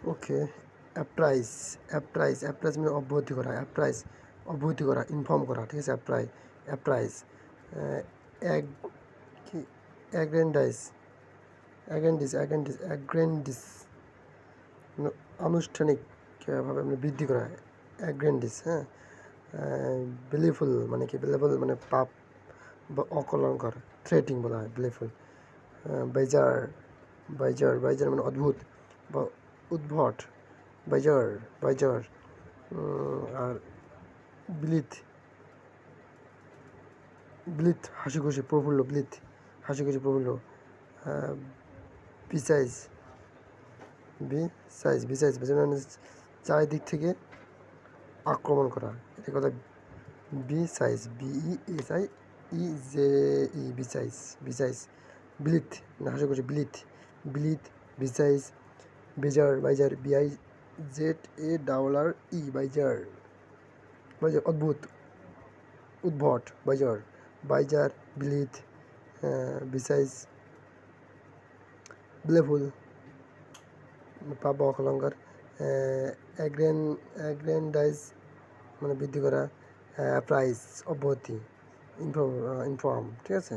ওকে, apprise, apprise মানে অব্যাহতি করা, অব্যাহতি করা, ইনফর্ম করা, ঠিক আছে? অ্যাপ্রাইজ। অ্যাগ কি অ্যাগ্রেন্ডাইজ, অ্যাগ্রেন্ডিস মানে আনুষ্ঠানিকভাবে মানে বৃদ্ধি করা, অ্যাগ্রেন্ডিস, হ্যাঁ। বিলিফুল মানে কি? বিলেবল মানে পাপ বা অকলঙ্কার, থ্রেটিং বলা হয় বিলিফুল। বাইজার, বাইজার মানে অদ্ভুত বা উদ্ভট, বাইজার, বাইজার। আর ব্লিথ, হাসি খুশি প্রফুল্ল, হাসি খুশি প্রফুল্ল। বিসাইজ, বিসাইজ মানে চারিদিক থেকে আক্রমণ করা, এটা কথা। BSI J বিসাইজ। ব্লিথ মানে হাসি খুশি, ব্লিথ, বিসাইজ। বাইজার বাইজার, অদ্ভুত, উদ্ভট, বাইজার, ব্লিথ, বিসাইজ, ব্লেফুল পাপ বা অকলঙ্কার। অ্যাগ্রেন্ডাইজ মানে বৃদ্ধি করা, প্রাইস অব্যাহতি, ইনফর্ম, ঠিক আছে?